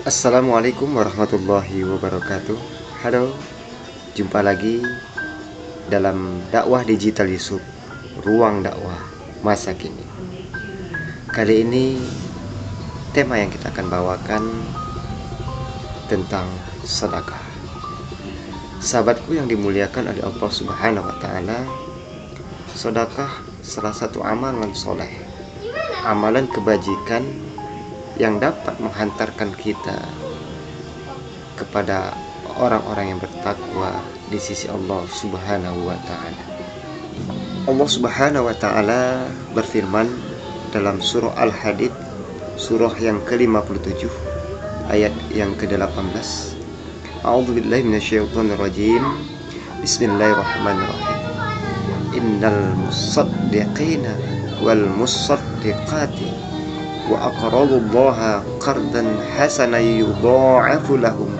Assalamualaikum warahmatullahi wabarakatuh. Halo, jumpa lagi dalam dakwah digital Yusuf, ruang dakwah masa kini. Kali ini tema yang kita akan bawakan tentang sedekah. Sahabatku yang dimuliakan oleh Allah Subhanahu wa taala, sedekah salah satu amalan soleh, amalan kebajikan yang dapat menghantarkan kita kepada orang-orang yang bertakwa di sisi Allah Subhanahu wa taala. Allah Subhanahu wa taala berfirman dalam surah Al-Hadid, surah yang ke-57 ayat yang ke-18. A'udzubillahi minasyaitonirrajim. Bismillahirrahmanirrahim. Innal musaddiqina wal musaddiqati wa aqradullaha qardan hasanan yudha'afu lahum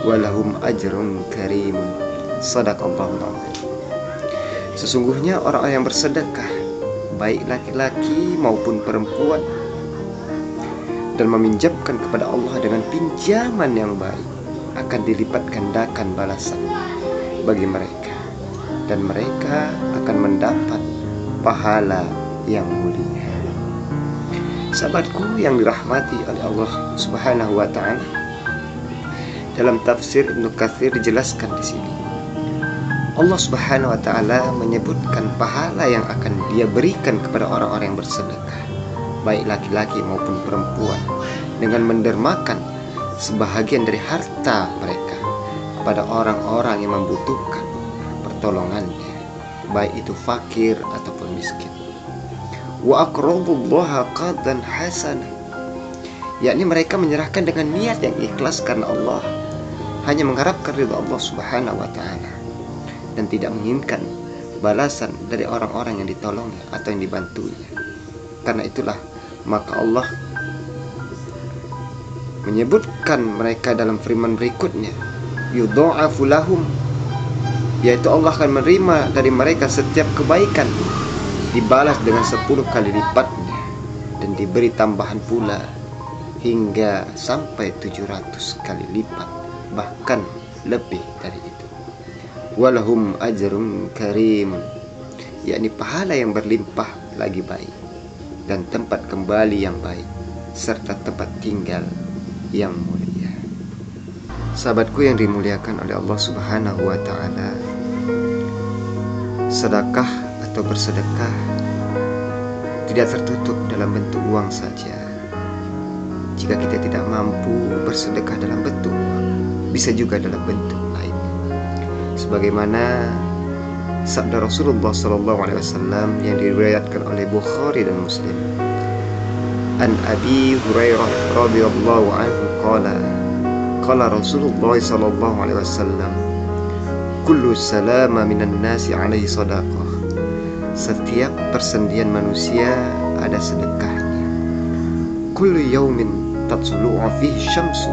wa lahum ajrun karim. Shadaqallahul adzim. Sesungguhnya orang yang bersedekah, baik laki-laki maupun perempuan, dan meminjamkan kepada Allah dengan pinjaman yang baik, akan dilipat gandakan balasan bagi mereka, dan mereka akan mendapat pahala yang mulia. Sahabatku yang dirahmati oleh Allah Subhanahu wa taala, dalam tafsir Ibnu Katsir dijelaskan di sini, Allah Subhanahu wa taala menyebutkan pahala yang akan Dia berikan kepada orang-orang yang bersedekah, baik laki-laki maupun perempuan, dengan mendermakan sebahagian dari harta mereka kepada orang-orang yang membutuhkan pertolongannya, baik itu fakir ataupun miskin. Wa aqradullaha qardan hasanah, yakni mereka menyerahkan dengan niat yang ikhlas karena Allah, hanya mengharapkan ridha Allah Subhanahu wa taala dan tidak menginginkan balasan dari orang-orang yang ditolongnya atau yang dibantunya. Karena itulah maka Allah menyebutkan mereka dalam firman berikutnya, yudha'afu lahum, yaitu Allah akan menerima dari mereka setiap kebaikan dibalas dengan 10 kali lipatnya, dan diberi tambahan pula hingga sampai 700 kali lipat, bahkan lebih dari itu. Walahum ajrun karim, yakni pahala yang berlimpah lagi baik, dan tempat kembali yang baik, serta tempat tinggal yang mulia. Sahabatku yang dimuliakan oleh Allah Subhanahu wa taala, sedekah atau bersedekah tidak tertutup dalam bentuk uang saja. Jika kita tidak mampu bersedekah dalam bentuk uang, bisa juga dalam bentuk lain. Sebagaimana sabda Rasulullah SAW yang diriwayatkan oleh Bukhari dan Muslim. An Abi Hurairah radhiyallahu anhu qala Rasulullah SAW, kullu salama minan nasi alaihi sadaqah. Setiap persendian manusia ada sedekahnya. Kullu yaumin tatlu'u fihi syamsu.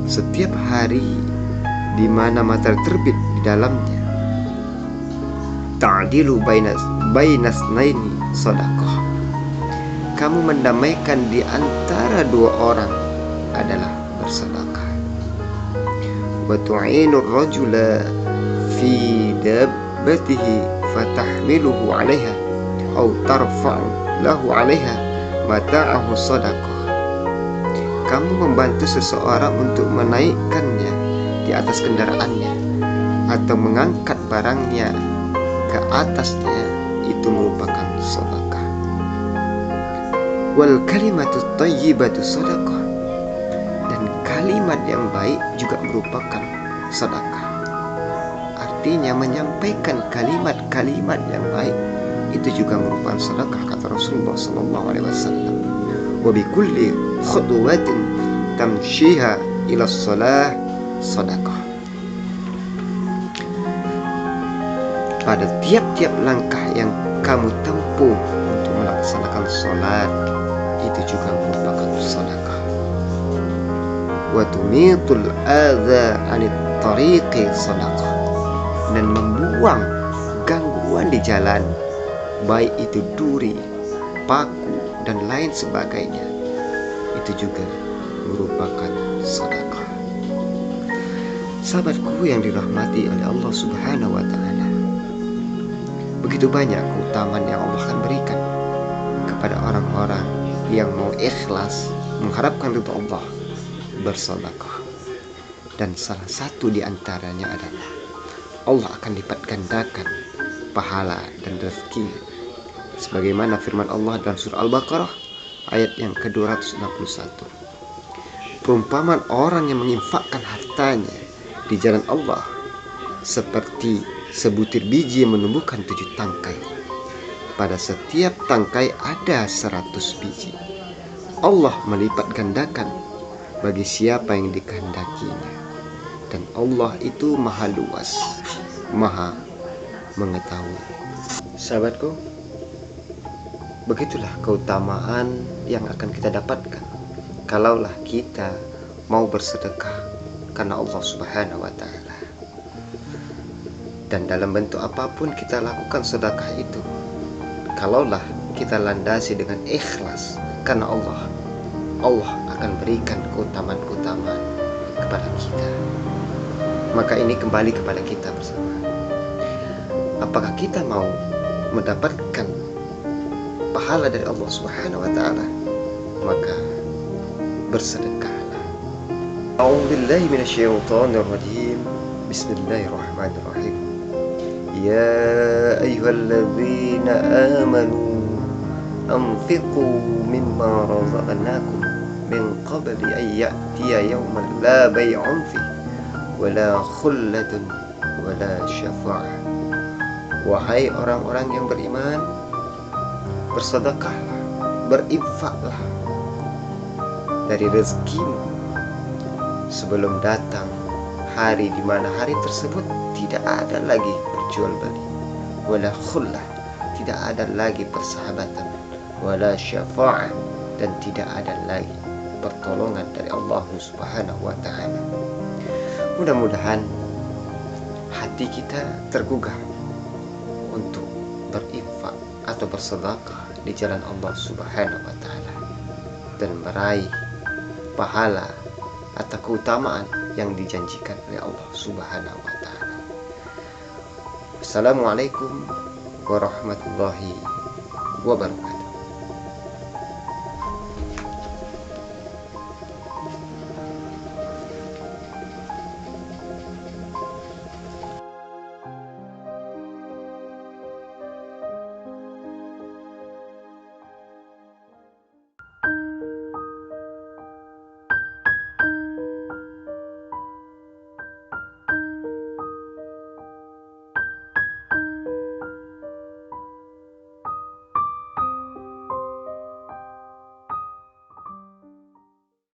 Setiap hari di mana matahari terbit di dalamnya, ta'dilu bainas naini sadaqah. Kamu mendamaikan di antara dua orang adalah bersedekah. Wa tu'inur rajula fi dabbatihi fatahmiluhu 'alaiha aw tarfa'u lahu 'alaiha mata'ahu sadaqah. Kamu membantu seseorang untuk menaikkannya di atas kendaraannya atau mengangkat barangnya ke atasnya, itu merupakan sedekah. Wal kalimatu thayyibatu sadaqah, dan kalimat yang baik juga merupakan sedekah. Artinya menyampaikan kalimat-kalimat yang baik itu juga merupakan sedekah, kata Rasulullah SAW. Wa bi kulli khutwatin tamshiha ila shalah sedekah. Pada tiap-tiap langkah yang kamu tempuh untuk melaksanakan sholat, itu juga merupakan sedekah. Wa tumitul adza 'anit tariqi sedekah, dan membuang gangguan di jalan, baik itu duri, paku, dan lain sebagainya, itu juga merupakan sedekah. Sahabatku yang dirahmati oleh Allah Subhanahu wa Ta'ala, begitu banyak keutamaan yang Allah akan berikan kepada orang-orang yang mau ikhlas mengharapkan ridha Allah bersedekah. Dan salah satu di antaranya adalah Allah akan lipat gandakan pahala dan rezekinya, sebagaimana firman Allah dalam surah Al-Baqarah ayat yang ke-261. Perumpamaan orang yang menginfakkan hartanya di jalan Allah seperti sebutir biji yang menumbuhkan 7 tangkai. Pada setiap tangkai ada 100 biji. Allah melipat gandakan bagi siapa yang dikehendakinya. Dan Allah itu maha luas, maha mengetahui. Sahabatku, begitulah keutamaan yang akan kita dapatkan kalaulah kita mau bersedekah karena Allah Subhanahu wa Ta'ala. Dan dalam bentuk apapun kita lakukan sedekah itu, kalaulah kita landasi dengan ikhlas karena Allah, Allah akan berikan keutamaan-keutamaan kepada kita. Maka ini kembali kepada kita bersama. Apakah kita mau mendapatkan pahala dari Allah Subhanahu wa Ta'ala? Maka bersedekahlah. A'udzubillahi minasyaitonir rajim. Bismillahirrahmanirrahim. Ya ayyuhalladzina amanu anfiqu mimma razaqnakum min qabli an ya'tiya yawman la bay'un fihi wala khullatun wala syafa'ah. Wahai orang-orang yang beriman, bersedekahlah, berinfaklah dari rezekimu sebelum datang hari di mana hari tersebut tidak ada lagi berjual beli, wala khullah, tidak ada lagi persahabatan, wala syafa'ah, dan tidak ada lagi pertolongan dari Allah Subhanahu wa Ta'ala. Mudah-mudahan hati kita tergugah untuk berinfak atau bersedekah di jalan Allah Subhanahu wa Ta'ala dan meraih pahala atau keutamaan yang dijanjikan oleh Allah Subhanahu wa Ta'ala. Assalamualaikum warahmatullahi wabarakatuh.